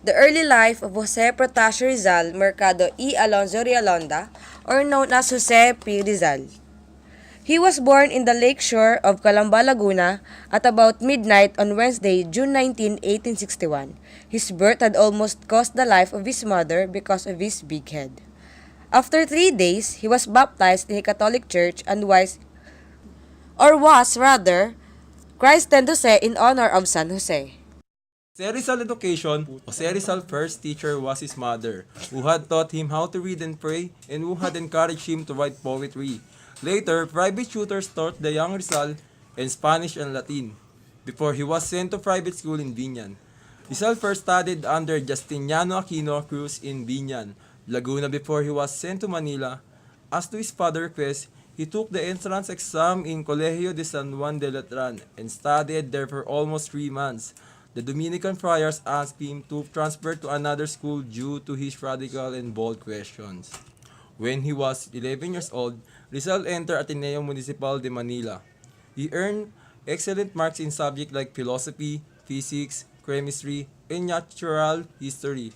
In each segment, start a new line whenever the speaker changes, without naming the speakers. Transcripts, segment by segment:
The early life of Jose Protasio Rizal Mercado y Alonso Rialonda, or known as Jose P. Rizal. He was born in the lake shore of Calamba, Laguna at about midnight on Wednesday, June 19, 1861. His birth had almost cost the life of his mother because of his big head. After 3 days, he was baptized in a Catholic church and was rather, christened Jose in honor of San Jose.
Jose Rizal education, Jose Rizal's first teacher was his mother, who had taught him how to read and pray and who had encouraged him to write poetry. Later, private tutors taught the young Rizal in Spanish and Latin, before he was sent to private school in Biñan. Rizal first studied under Justiniano Aquino Cruz in Biñan, Laguna before he was sent to Manila. As to his father's request, he took the entrance exam in Colegio de San Juan de Letran and studied there for almost 3 months. The Dominican friars asked him to transfer to another school due to his radical and bold questions. When he was 11 years old, Rizal entered Ateneo Municipal de Manila. He earned excellent marks in subjects like philosophy, physics, chemistry, and natural history.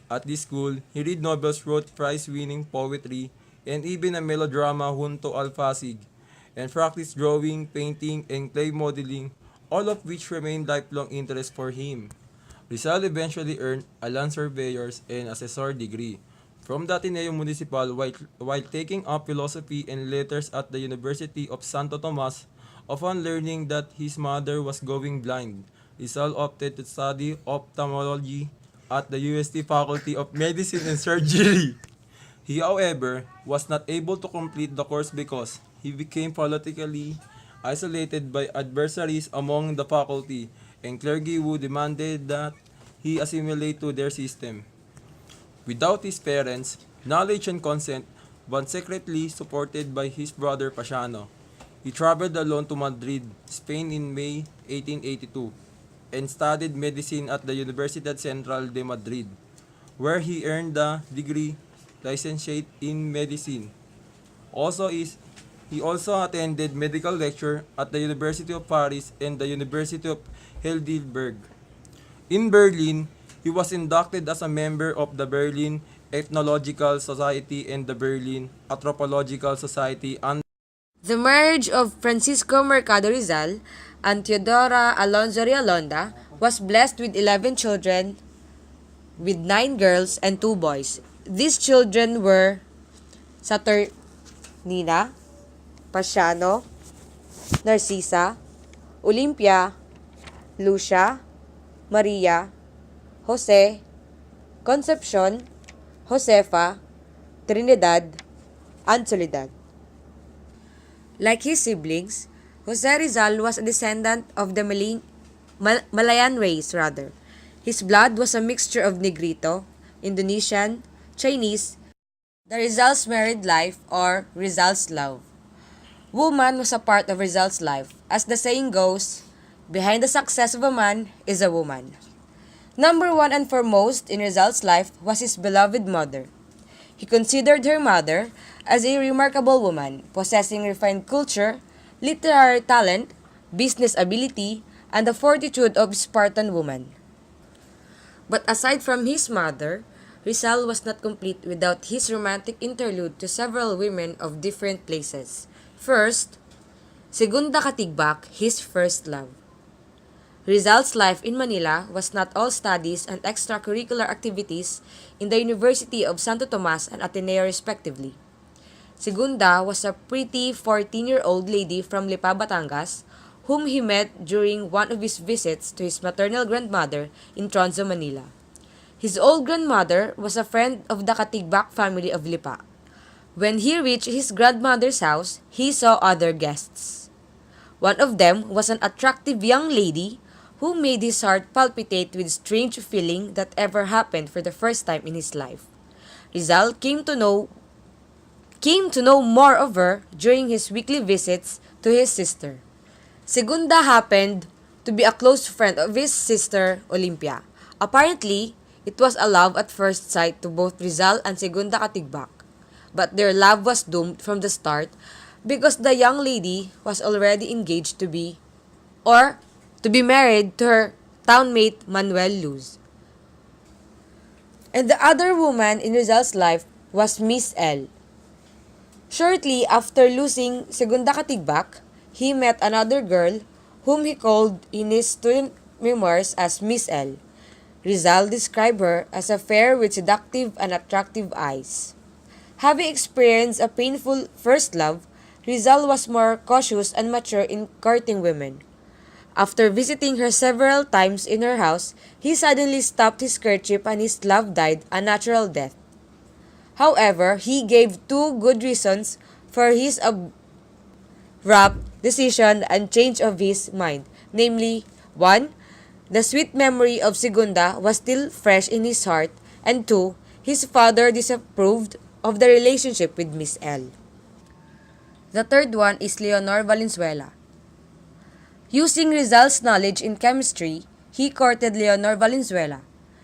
At this school, he read novels, wrote prize-winning poetry, and even a melodrama Junto al Pasig, and practiced drawing, painting, and clay modeling, all of which remained lifelong interests for him. Rizal eventually earned a land surveyor's and assessor degree from the Ateneo Municipal while taking up philosophy and letters at the University of Santo Tomas. Upon learning that his mother was going blind, Rizal opted to study ophthalmology at the UST Faculty of Medicine and Surgery. He, however, was not able to complete the course because he became politically isolated by adversaries among the faculty and clergy who demanded that he assimilate to their system. Without his parents' knowledge and consent, but secretly supported by his brother Pasiano, he traveled alone to Madrid, Spain in May 1882 and studied medicine at the Universidad Central de Madrid, where he earned the degree licentiate in medicine. He also attended medical lecture at the University of Paris and the University of Heidelberg. In Berlin, he was inducted as a member of the Berlin Ethnological Society and the Berlin Anthropological Society under
The marriage of Francisco Mercado Rizal and Teodora Alonso Rialonda was blessed with 11 children, with 9 girls and 2 boys. These children were Saturnina, Pasiano, Narcisa, Olympia, Lucia, Maria, Jose, Concepcion, Josefa, Trinidad, and Soledad. Like his siblings, Jose Rizal was a descendant of the Malayan race. His blood was a mixture of Negrito, Indonesian, Chinese. The Rizal's married life, or Rizal's love. Woman was a part of Rizal's life. As the saying goes, behind the success of a man is a woman. Number one and foremost in Rizal's life was his beloved mother. He considered her mother as a remarkable woman, possessing refined culture, literary talent, business ability, and the fortitude of a Spartan woman. But aside from his mother, Rizal was not complete without his romantic interlude to several women of different places. First, Segunda Katigbak, his first love. Rizal's life in Manila was not all studies and extracurricular activities in the University of Santo Tomas and Ateneo respectively. Segunda was a pretty 14-year-old lady from Lipa, Batangas, whom he met during one of his visits to his maternal grandmother in Tronzo, Manila. His old grandmother was a friend of the Katigbak family of Lipa. When he reached his grandmother's house, he saw other guests. One of them was an attractive young lady who made his heart palpitate with strange feeling that ever happened for the first time in his life. Rizal came to know more of her during his weekly visits to his sister. Segunda happened to be a close friend of his sister Olympia. Apparently, it was a love at first sight to both Rizal and Segunda Katigbak. But their love was doomed from the start because the young lady was already engaged to be married to her townmate Manuel Luz. And the other woman in Rizal's life was Miss L. Shortly after losing Segunda Katigbak, he met another girl whom he called in his student memoirs as Miss L. Rizal described her as a fair with seductive and attractive eyes. Having experienced a painful first love, Rizal was more cautious and mature in courting women. After visiting her several times in her house, he suddenly stopped his courtship and his love died a natural death. However, he gave two good reasons for his abrupt decision and change of his mind. Namely, 1. The sweet memory of Segunda was still fresh in his heart, and 2. His father disapproved of the relationship with Miss L. The third one is Leonor Valenzuela. Using Rizal's knowledge in chemistry, he courted Leonor Valenzuela,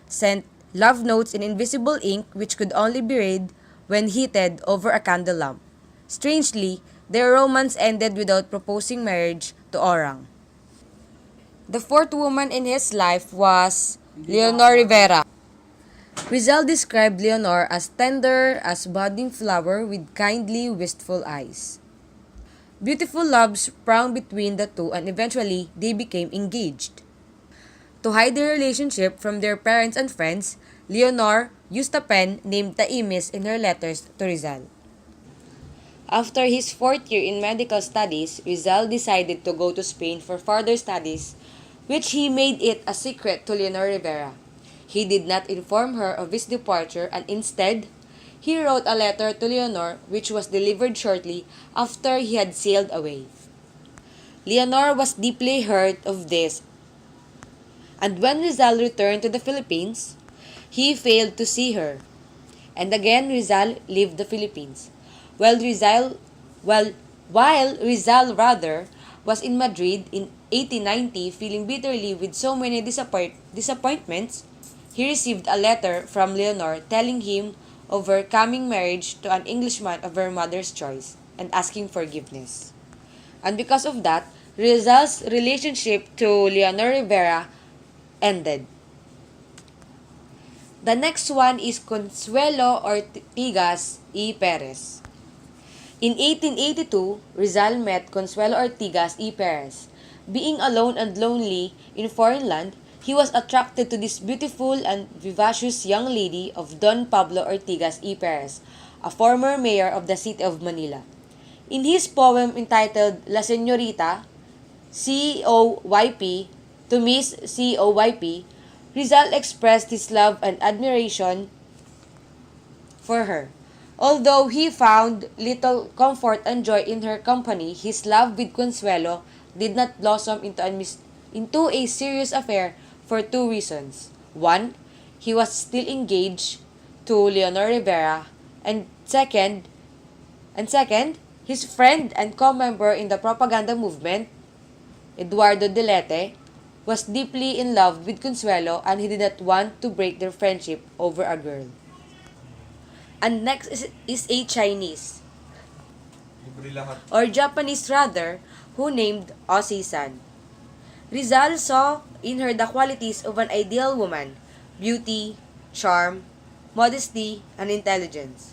sent love notes in invisible ink which could only be read when heated over a candle lamp. Strangely, their romance ended without proposing marriage to Orang. The fourth woman in his life was Leonor Rivera. Rizal described Leonor as tender as budding flower with kindly, wistful eyes. Beautiful love sprang between the two and eventually they became engaged. To hide their relationship from their parents and friends, Leonor used a pen named Taimis in her letters to Rizal. After his fourth year in medical studies, Rizal decided to go to Spain for further studies, which he made it a secret to Leonor Rivera. He did not inform her of his departure and instead, he wrote a letter to Leonor which was delivered shortly after he had sailed away. Leonor was deeply hurt of this, and when Rizal returned to the Philippines, he failed to see her. And again Rizal left the Philippines. While Rizal was in Madrid in 1890 feeling bitterly with so many disappointments, he received a letter from Leonor telling him of her coming marriage to an Englishman of her mother's choice and asking forgiveness. And because of that, Rizal's relationship to Leonor Rivera ended. The next one is Consuelo Ortigas y Perez. In 1882, Rizal met Consuelo Ortigas y Perez. Being alone and lonely in foreign land, he was attracted to this beautiful and vivacious young lady of Don Pablo Ortigas y Perez, a former mayor of the city of Manila. In his poem entitled La Señorita, COYP, to Miss COYP, Rizal expressed his love and admiration for her. Although he found little comfort and joy in her company, his love with Consuelo did not blossom into a serious affair for two reasons. One, he was still engaged to Leonor Rivera, and second, his friend and co-member in the propaganda movement, Eduardo Delete, was deeply in love with Consuelo and he did not want to break their friendship over a girl. And next is a Chinese, or Japanese rather, who named Osi-san. Rizal saw in her the qualities of an ideal woman: beauty, charm, modesty, and intelligence.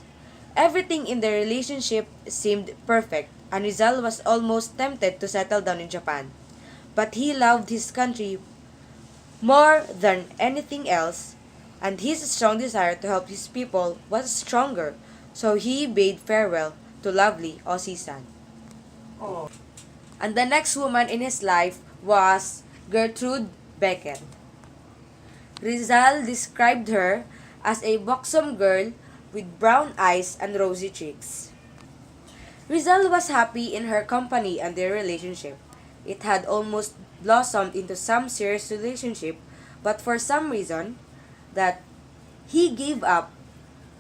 Everything in their relationship seemed perfect, and Rizal was almost tempted to settle down in Japan. But he loved his country more than anything else, and his strong desire to help his people was stronger, so he bade farewell to lovely Osi-san. And the next woman in his life was Gertrude Beckett. Rizal described her as a buxom girl with brown eyes and rosy cheeks. Rizal was happy in her company and their relationship. It had almost blossomed into some serious relationship, but for some reason that he gave up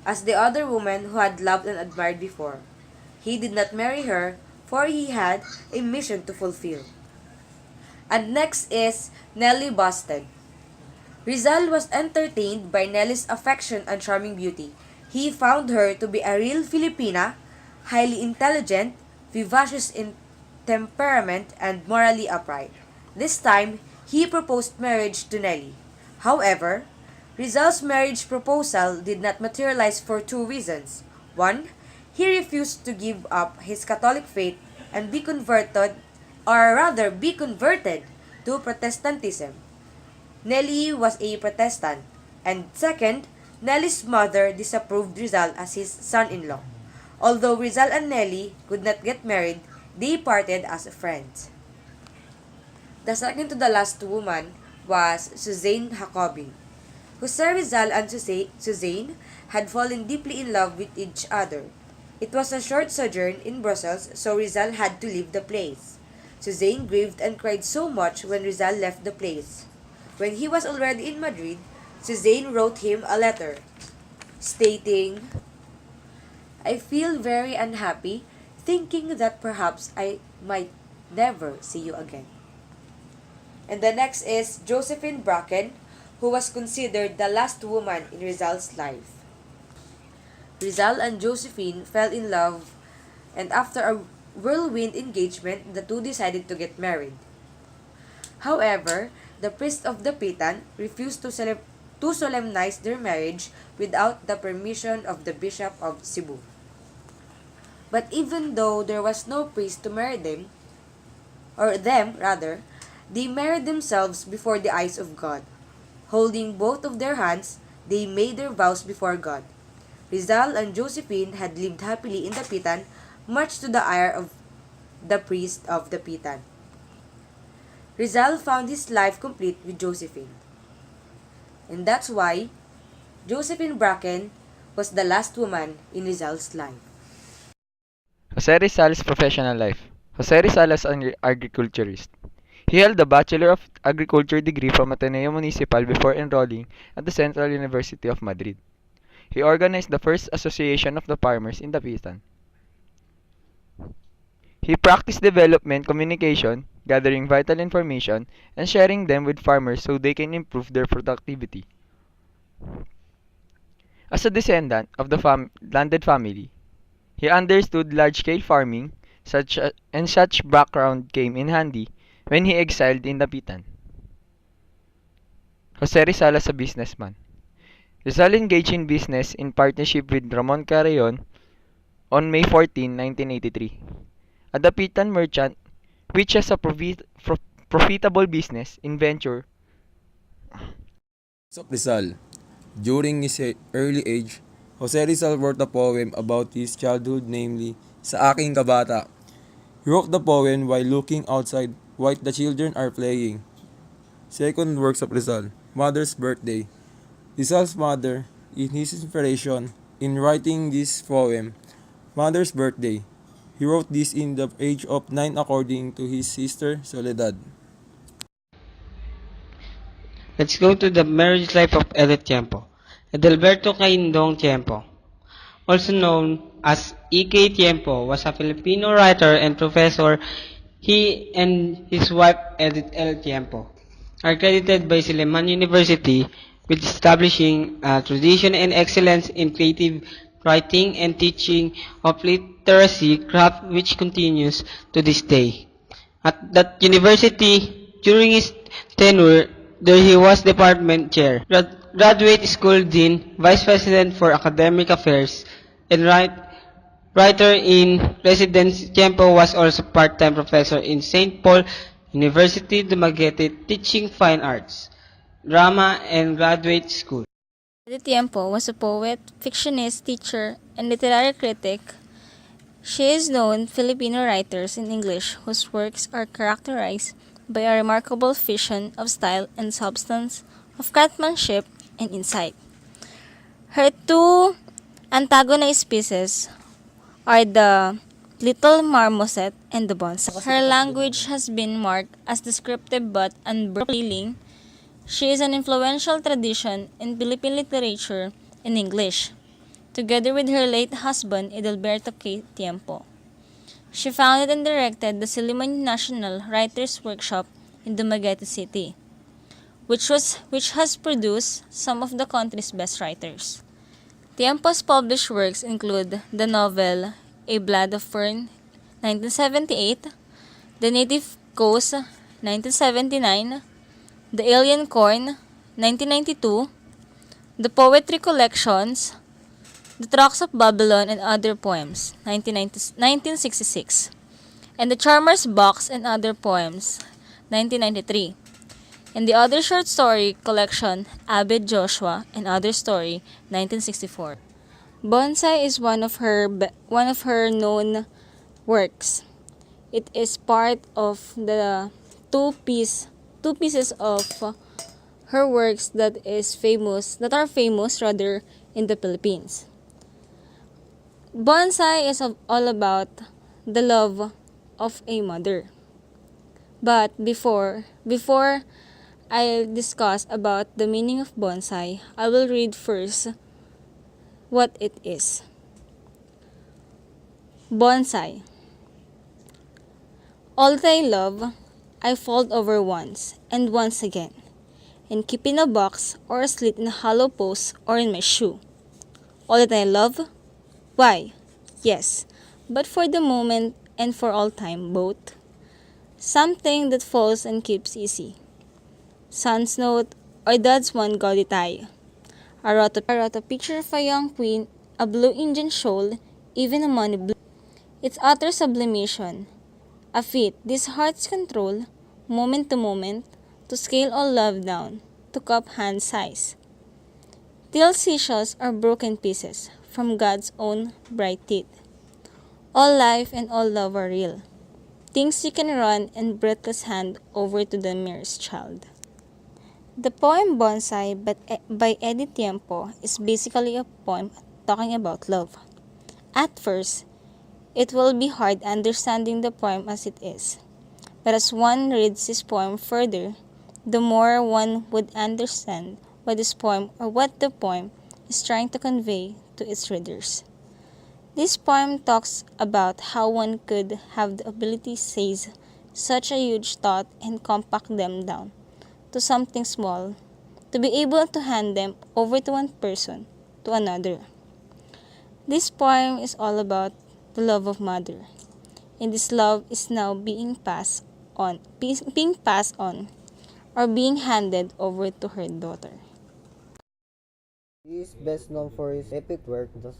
as the other woman who had loved and admired before. He did not marry her, for he had a mission to fulfill. And next is Nelly Busted. Rizal was entertained by Nelly's affection and charming beauty. He found her to be a real Filipina, highly intelligent, vivacious in temperament, and morally upright. This time, he proposed marriage to Nelly. However, Rizal's marriage proposal did not materialize for two reasons. One, he refused to give up his Catholic faith and be converted to Protestantism. Nelly was a Protestant. And second, Nelly's mother disapproved Rizal as his son-in-law. Although Rizal and Nelly could not get married, they parted as friends. The second to the last woman was Suzanne Jacobi. Jose Rizal and Suzanne had fallen deeply in love with each other. It was a short sojourn in Brussels, so Rizal had to leave the place. Suzanne grieved and cried so much when Rizal left the place. When he was already in Madrid, Suzanne wrote him a letter stating, "I feel very unhappy, thinking that perhaps I might never see you again." And the next is Josephine Bracken, who was considered the last woman in Rizal's life. Rizal and Josephine fell in love, and after a whirlwind engagement, the two decided to get married. However, the priest of the Pitan refused to solemnize their marriage without the permission of the Bishop of Cebu. But even though there was no priest to marry them, they married themselves before the eyes of God. Holding both of their hands, they made their vows before God. Rizal and Josephine had lived happily in the Pitan, much to the ire of the priest of the Pitan. Rizal found his life complete with Josephine. And that's why Josephine Bracken was the last woman in Rizal's life.
Jose Rizal's professional life. Jose Rizal is an agriculturist. He held a Bachelor of Agriculture degree from Ateneo Municipal before enrolling at the Central University of Madrid. He organized the first association of the farmers in the Pitan. He practiced development communication, gathering vital information, and sharing them with farmers so they can improve their productivity. As a descendant of the landed family, he understood large-scale farming, and such background came in handy when he exiled in the Pitan. Jose Rizal as a businessman. Rizal engaged in business in partnership with Ramon Carreon on May 14, 1983. A Dapitan merchant, which has a profitable business in venture.
of Rizal. During his early age, Jose Rizal wrote a poem about his childhood, namely, Sa Aking Kabata. He wrote the poem while looking outside while the children are playing. Second works of Rizal, Mother's Birthday. Rizal's mother, in his inspiration, in writing this poem, Mother's Birthday. He wrote this in the age of 9 according to his sister Soledad.
Let's go to the marriage life of Elliot Tiempo. Edelberto Caindong Tiempo, also known as E.K. Tiempo, was a Filipino writer and professor. He and his wife Edith L. Tiempo are credited by Silliman University with establishing a tradition and excellence in creative writing and teaching of literacy craft which continues to this day. At that university, during his tenure, there he was department chair, graduate school dean, vice president for academic affairs, and writer in residence. Tiempo was also part-time professor in St. Paul University, Dumaguete, teaching fine arts, drama, and graduate school.
Edith Tiempo was a poet, fictionist, teacher, and literary critic. She is known Filipino writers in English whose works are characterized by a remarkable fusion of style and substance, of craftsmanship and insight. Her two antagonized pieces are the Little Marmoset and the Bonsai. Her language has been marked as descriptive but unburdening. She is an influential tradition in Philippine literature in English, together with her late husband Edelberto K. Tiempo. She founded and directed the Silliman National Writers Workshop in Dumaguete City, which has produced some of the country's best writers. Tiempo's published works include the novel A Blood of Fern, 1978, The Native Coast, 1979, The Alien Corn, 1992, The Poetry Collections, The Tracts of Babylon and Other Poems, 1966, and The Charmer's Box and Other Poems, 1993, and the other short story collection, Abed Joshua and Other Story, 1964. Bonsai is one of her known works. It is part of the two pieces of her works that are famous rather in the Philippines. Bonsai is all about the love of a mother. But before I discuss about the meaning of bonsai, I will read first what it is. Bonsai. All that I love, I fold over once and once again, and keep in a box or a slit in a hollow post or in my shoe. All that I love? Why? Yes, but for the moment and for all time both. Something that falls and keeps easy. Son's note or dad's one gaudy tie. I wrote a picture of a young queen, a blue Indian shawl, even a money blue. Its utter sublimation. A feat this heart's control, moment to moment, to scale all love down, to cup hand size. Till seashells are broken pieces from God's own bright teeth. All life and all love are real. Things you can run and breathless hand over to the merest child. The poem Bonsai by Edith Tiempo is basically a poem talking about love. At first, it will be hard understanding the poem as it is. But as one reads this poem further, the more one would understand what the poem is trying to convey to its readers. This poem talks about how one could have the ability to seize such a huge thought and compact them down to something small, to be able to hand them over to one person to another. This poem is all about the love of mother, and this love is now being passed on or being handed over to her daughter.
He is best known for his epic work, the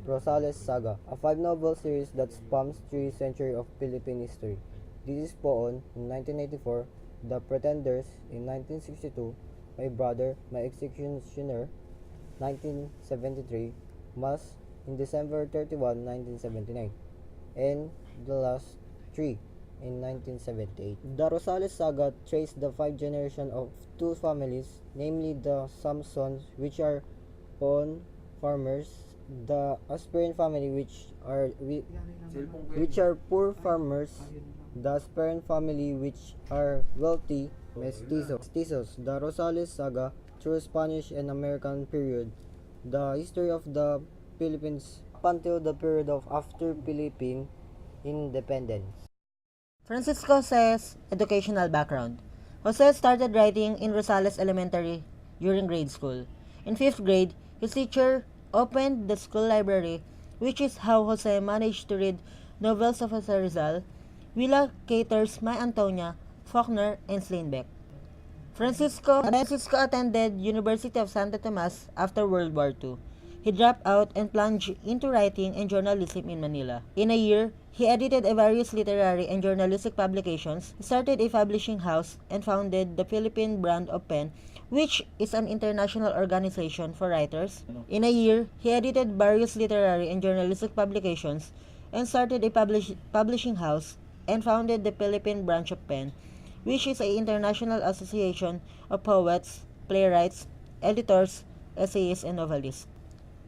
Rosales Saga, a 5-novel series that spans 3 centuries of Philippine history. This is Poon in 1984, The Pretenders in 1962, My Brother, My Executioner, 1973, Mas in December 31, 1979, and The Last Tree in 1978. The Rosales Saga traced the 5 generations of 2 families, namely the Samsons, which are Poon farmers, the Aspirin family, which are poor farmers, the Aspirin family, which are wealthy mestizos. The Rosales Saga through Spanish and American period, the history of the Philippines up until the period of after Philippine independence.
Francisco Jose's educational background. Jose started writing in Rosales Elementary during grade school. In 5th grade, his teacher opened the school library, which is how Jose managed to read novels of Jose Rizal, Willa Caters, My Antonia, Faulkner, and Steinbeck. Francisco attended University of Santo Tomas after World War II. He dropped out and plunged into writing and journalism in Manila. In a year, he edited various literary and journalistic publications, started a publishing house, and founded the Philippine Brand of Pen, which is an international organization for writers. In a year, he edited various literary and journalistic publications, and started a publishing house, and founded the Philippine Branch of Pen, which is an international association of poets, playwrights, editors, essayists, and novelists.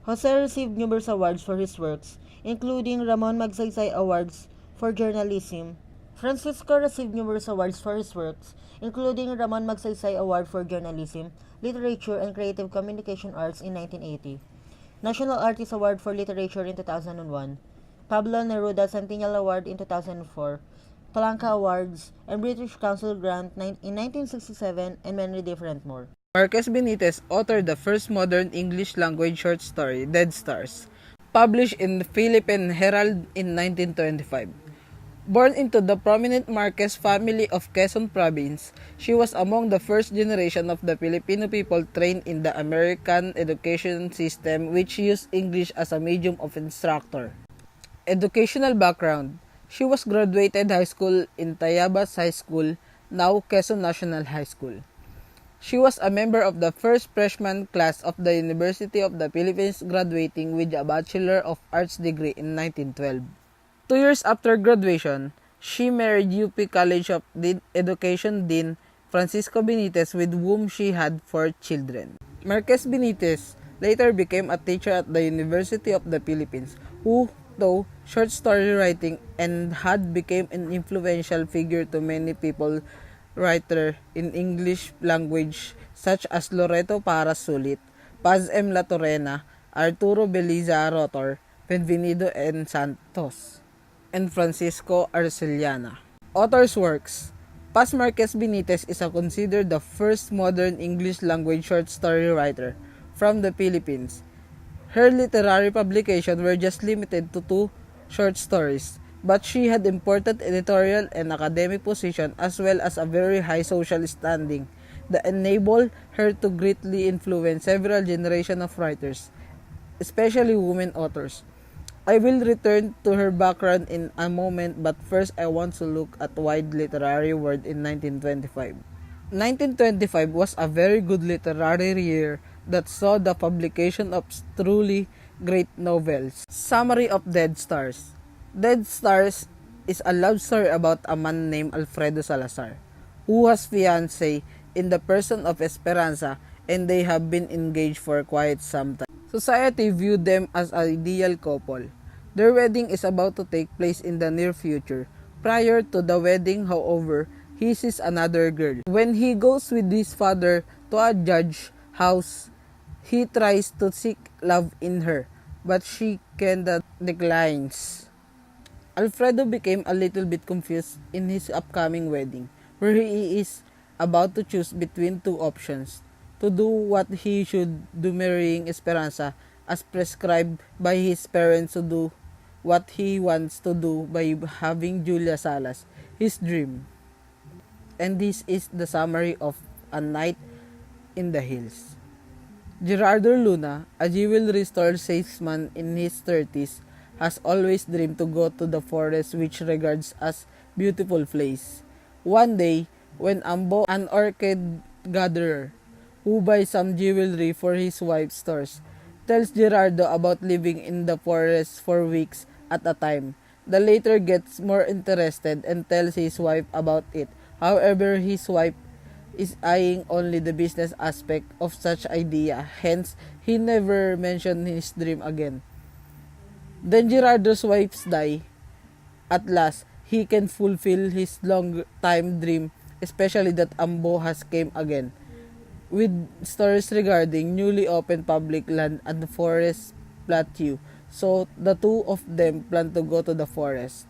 Jose received numerous awards for his works, including Ramon Magsaysay Awards for Journalism. Francisco received numerous awards for his works, including Ramon Magsaysay Award for Journalism, Literature, and Creative Communication Arts in 1980, National Artist Award for Literature in 2001, Pablo Neruda Centennial Award in 2004, Palanca Awards, and British Council Grant in 1967, and many different more.
Marquez Benitez authored the first modern English-language short story, Dead Stars, published in the Philippine Herald in 1925. Born into the prominent Marquez family of Quezon Province, she was among the first generation of the Filipino people trained in the American education system which used English as a medium of instructor. Educational background. She was graduated high school in Tayabas High School, now Quezon National High School. She was a member of the first freshman class of the University of the Philippines, graduating with a Bachelor of Arts degree in 1912. 2 years after graduation, she married UP College of Education Dean Francisco Benitez, with whom she had 4 children. Marquez Benitez later became a teacher at the University of the Philippines, who taught short story writing and had become an influential figure to many people writer in English language such as Loreto Parras Sulit, Paz M. La Torrena, Arturo Beliza Rotor, Benvenido N. Santos, and Francisco Arceliana. Author's works. Paz Marquez Benitez is considered the first modern English language short story writer from the Philippines. Her literary publications were just limited to 2 short stories, but she had important editorial and academic position as well as a very high social standing that enabled her to greatly influence several generations of writers, especially women authors. I will return to her background in a moment, but first I want to look at wide literary world in 1925. 1925 was a very good literary year that saw the publication of truly great novels. Summary of Dead Stars. Dead Stars is a love story about a man named Alfredo Salazar, who has fiancé in the person of Esperanza, and they have been engaged for quite some time. Society viewed them as an ideal couple. Their wedding is about to take place in the near future. Prior to the wedding, however, he sees another girl. When he goes with his father to a judge's house, he tries to seek love in her, but she cannot declines. Alfredo became a little bit confused in his upcoming wedding, where he is about to choose between 2 options: to do what he should do marrying Esperanza as prescribed by his parents, to do what he wants to do by having Julia Salas, his dream. And this is the summary of A Night in the Hills. Gerardo Luna, a jewelry store salesman in his 30s, has always dreamed to go to the forest, which regards as beautiful place. One day, when Ambo, an orchid gatherer, who buys some jewelry for his wife's stores, tells Gerardo about living in the forest for weeks at a time, the latter gets more interested and tells his wife about it. However, his wife is eyeing only the business aspect of such idea, hence he never mentioned his dream again. Then Gerardo's wife die. At last, he can fulfill his long time dream, especially that Ambo has came again, with stories regarding newly opened public land and the forest plateau. So the 2 of them plan to go to the forest.